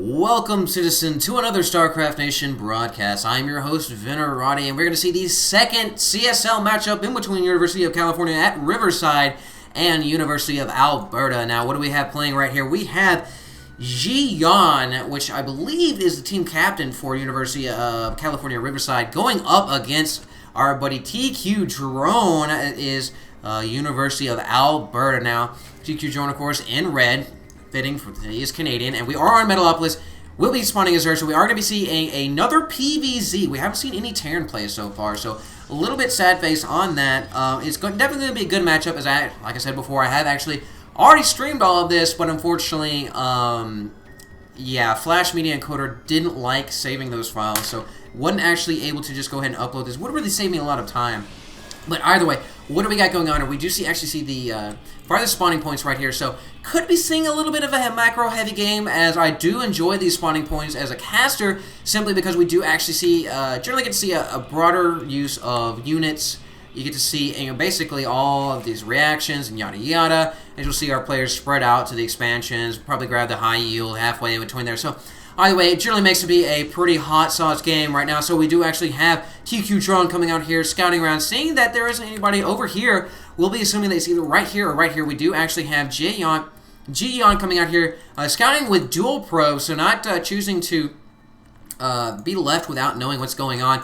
Welcome, citizen, to another Starcraft Nation broadcast. I'm your host, Vinner Roddy, and we're going to see the second CSL matchup in between University of California at Riverside and University of Alberta. Now, what do we have playing right here? We have Jiyan, which I believe is the team captain for University of California Riverside, going up against our buddy tQdrone is University of Alberta. Now, tQdrone, of course, in red. Fitting for he is Canadian, and we are on Metalopolis. We'll be spawning as her, so we are going to be seeing another PVZ. We haven't seen any Terran plays so far, so a little bit sad face on that. It's definitely going to be a good matchup, as like I said before, I have actually already streamed all of this, but unfortunately, yeah, Flash Media Encoder didn't like saving those files, so wasn't actually able to just go ahead and upload this. Would really save me a lot of time. But either way, what do we got going on here? We do actually see the farthest spawning points right here, so could be seeing a little bit of a macro-heavy game, as I do enjoy these spawning points as a caster, simply because we do actually see, generally get to see a broader use of units. You get to see basically all of these reactions and yada yada, as you'll see our players spread out to the expansions, probably grab the high yield halfway in between there. So either way, it generally makes it be a pretty hot sauce game right now. So we do actually have tQdrone coming out here, scouting around, seeing that there isn't anybody over here. We'll be assuming that it's either right here or right here. We do actually have Jiyan coming out here, scouting with dual probes, so not choosing to be left without knowing what's going on.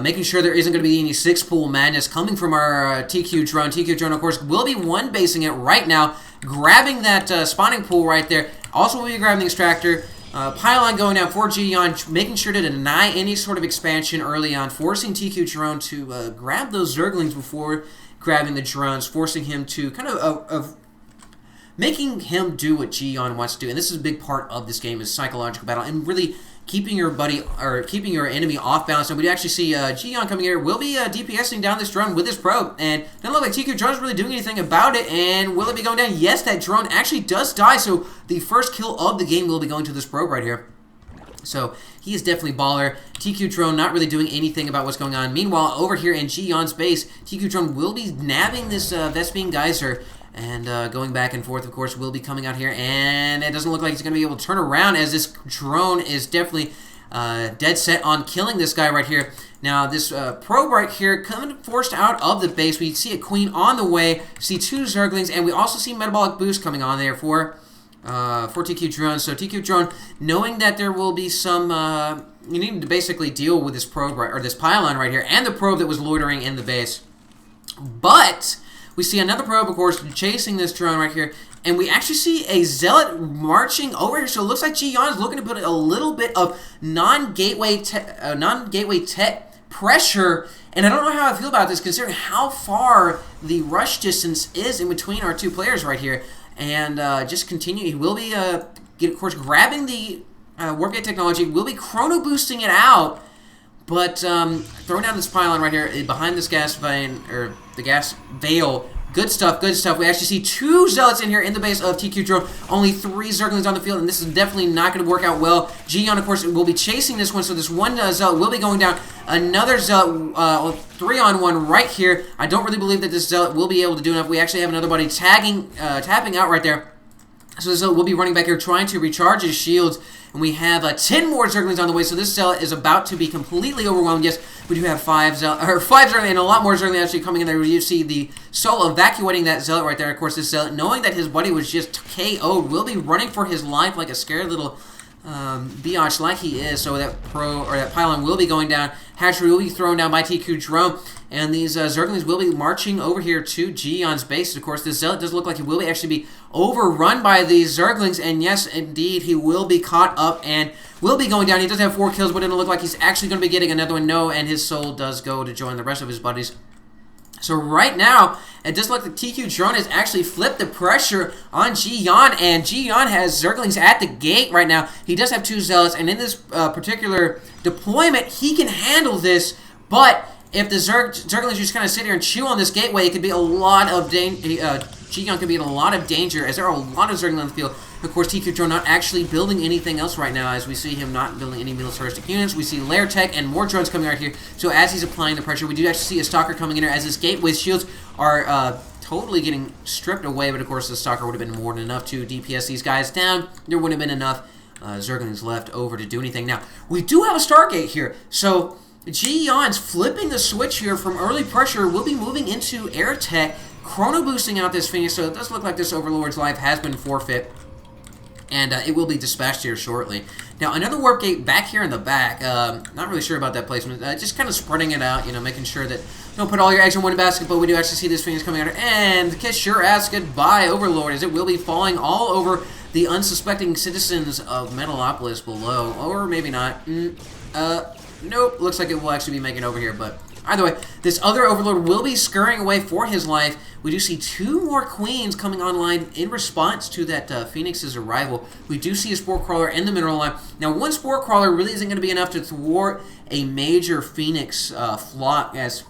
Making sure there isn't going to be any six-pool madness coming from our tQdrone. tQdrone, of course, will be one-basing it right now, grabbing that spawning pool right there. Also, we'll be grabbing the extractor. Pylon going down for Jiyan, making sure to deny any sort of expansion early on, forcing tQdrone to grab those Zerglings before grabbing the drones, forcing him to kind of making him do what Jiyan wants to do. And this is a big part of this game, is psychological battle, and really keeping your keeping your enemy off balance. And we actually see Jiyan coming here, will be DPSing down this drone with his probe, and doesn't look like tQdrone's really doing anything about it. And will it be going down? Yes, that drone actually does die, so the first kill of the game will be going to this probe right here. So he is definitely baller. tQdrone not really doing anything about what's going on. Meanwhile, over here in Jiyan's base, tQdrone will be nabbing this Vespene Geyser, and going back and forth, of course, will be coming out here, and it doesn't look like he's going to be able to turn around, as this drone is definitely dead set on killing this guy right here. Now, this probe right here coming forced out of the base. We see a queen on the way, see two Zerglings, and we also see metabolic boost coming on there for tQdrone. So tQdrone, knowing that there will be some, you need to basically deal with this probe or this pylon right here, and the probe that was loitering in the base. But we see another probe, of course, chasing this drone right here, and we actually see a zealot marching over here. So it looks like Jiyan is looking to put a little bit of non-gateway tech pressure, and I don't know how I feel about this, considering how far the rush distance is in between our two players right here. And just continue. He will be, of course, grabbing the warp gate technology. Will be chrono boosting it out, but throwing down this pylon right here behind this gas vein, or the gas veil. Good stuff, good stuff. We actually see two zealots in here in the base of tQdrone. Only 3 Zerglings on the field, and this is definitely not going to work out well. Jiyan, of course, will be chasing this one, so this one zealot will be going down. Another zealot, 3-on-1 right here. I don't really believe that this zealot will be able to do enough. We actually have another buddy tapping out right there. So this zealot will be running back here, trying to recharge his shields. And we have 10 more Zerglings on the way, so this zealot is about to be completely overwhelmed. Yes, we do have 5 Zerglings, and a lot more Zerglings actually coming in there. You see the Soul evacuating that zealot right there. Of course, this zealot, knowing that his buddy was just KO'd, will be running for his life like a scared little biatch like he is. So that pylon will be going down. Hatchery will be thrown down by tQdrone, and these Zerglings will be marching over here to Jiyan's base. Of course, this zealot does look like he will actually be overrun by these Zerglings, and yes, indeed, he will be caught up and will be going down. He does have 4 kills, but it doesn't look like he's actually going to be getting another one. No, and his soul does go to join the rest of his buddies. So right now, it does look like tQdrone has actually flipped the pressure on Jiyan, and Jiyan has Zerglings at the gate right now. He does have 2 zealots, and in this particular deployment, he can handle this, but if the Zerglings just kind of sit here and chew on this gateway, it could be a lot of Jiyan could be in a lot of danger, as there are a lot of Zerglings on the field. Of course, tQdrone not actually building anything else right now, as we see him not building any militaristic units. We see lair tech and more drones coming out here. So as he's applying the pressure, we do actually see a stalker coming in here, as his gateway shields are totally getting stripped away. But of course, the stalker would have been more than enough to DPS these guys down. There would have been enough Zerglings left over to do anything. Now, we do have a Stargate here, so Jiyan's flipping the switch here from early pressure. We'll be moving into air tech, chrono boosting out this Phoenix, so it does look like this Overlord's life has been forfeit, and it will be dispatched here shortly. Now, another warp gate back here in the back. Not really sure about that placement. Just kind of spreading it out, making sure that you don't put all your eggs in one basket, but we do actually see this Phoenix coming out. And kiss your ass goodbye, Overlord, as it will be falling all over the unsuspecting citizens of Metalopolis below. Or maybe not. Nope. Looks like it will actually be making over here, but either way, this other Overlord will be scurrying away for his life. We do see 2 more Queens coming online in response to that Phoenix's arrival. We do see a Spore Crawler in the mineral line. Now, one Spore Crawler really isn't going to be enough to thwart a major Phoenix flock, as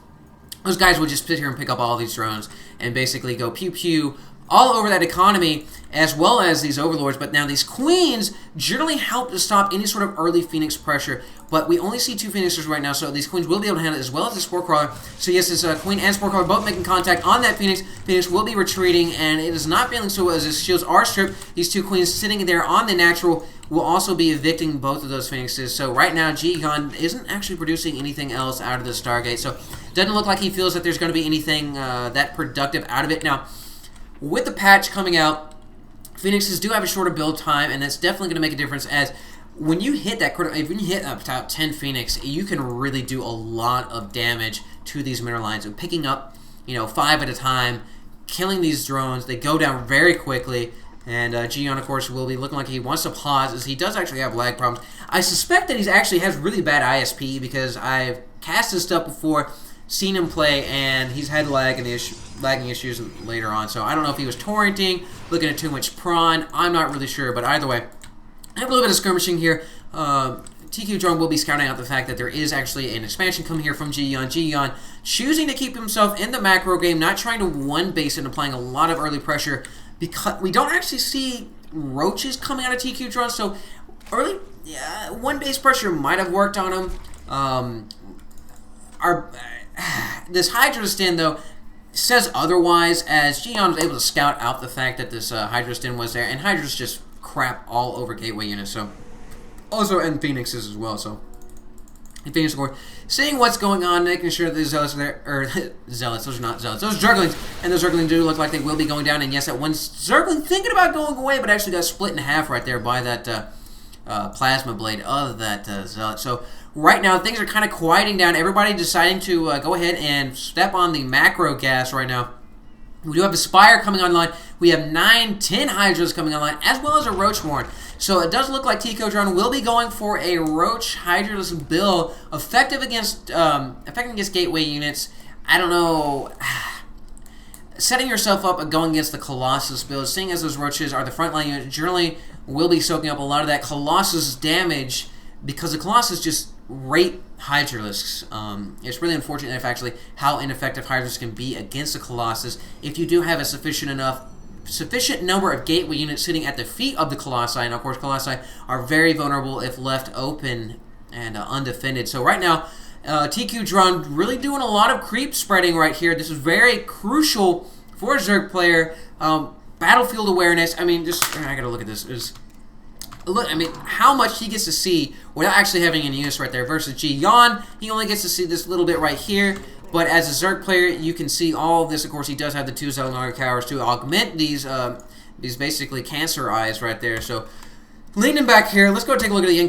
those guys would just sit here and pick up all these drones and basically go pew-pew all over that economy, as well as these Overlords. But now these Queens generally help to stop any sort of early Phoenix pressure, but we only see 2 Phoenixes right now, so these Queens will be able to handle it, as well as the Spore Crawler. So yes, this Queen and Spore Crawler both making contact on that Phoenix. Phoenix will be retreating, and it is not feeling so well as his shields are stripped. These 2 Queens sitting there on the natural will also be evicting both of those Phoenixes. So right now, Jiyan isn't actually producing anything else out of the Stargate, so doesn't look like he feels that there's going to be anything that productive out of it. Now, with the patch coming out, Phoenixes do have a shorter build time, and that's definitely going to make a difference, as when you hit that critical, if you hit about 10 Phoenix, you can really do a lot of damage to these mineral lines. And picking up, 5 at a time, killing these drones, they go down very quickly, and Jiyan, of course, will be looking like he wants to pause, as he does actually have lag problems. I suspect that he actually has really bad ISP, because I've cast his stuff before, seen him play, and he's had lagging issues later on. So I don't know if he was torrenting, looking at too much prawn. I'm not really sure, but either way, I have a little bit of skirmishing here. tQdrone will be scouting out the fact that there is actually an expansion coming here from Jiyan. Jiyan choosing to keep himself in the macro game, not trying to one base it and applying a lot of early pressure, because we don't actually see roaches coming out of tQdrone. So early one base pressure might have worked on him. This Hydra Stin, though, says otherwise, as Jiyan was able to scout out the fact that this Hydra Stin was there, and Hydra's just crap all over gateway units, so also, and Phoenixes as well, so Phoenix, of course, seeing what's going on, making sure that the Zealots are there, or Zealots, those are not Zealots, those Zerglings, and those Zerglings do look like they will be going down, and yes, that one Zergling thinking about going away, but actually got split in half right there by that plasma blade of that Zealot. So right now, things are kind of quieting down. Everybody deciding to go ahead and step on the macro gas right now. We do have a Spire coming online. We have 9, 10 Hydras coming online, as well as a Roach Warren. So it does look like tQdrone will be going for a Roach Hydraless build, effective against gateway units. I don't know. Setting yourself up going against the Colossus build, seeing as those Roaches are the frontline unit, generally will be soaking up a lot of that Colossus damage, because the Colossus just rape Hydralisks. It's really unfortunate if actually how ineffective Hydralisks can be against the Colossus. If you do have a sufficient number of gateway units sitting at the feet of the Colossi, and of course Colossi are very vulnerable if left open and undefended. So right now, tQdrone really doing a lot of creep spreading right here. This is very crucial for a Zerg player. Battlefield awareness. I mean, I gotta look at this. Look, I mean, how much he gets to see without actually having any use right there. Versus Jiyan, he only gets to see this little bit right here. But as a Zerg player, you can see all of this. Of course, he does have the 2 Zelnaga Towers to augment these basically cancer eyes right there. So, leaning back here, let's go take a look at the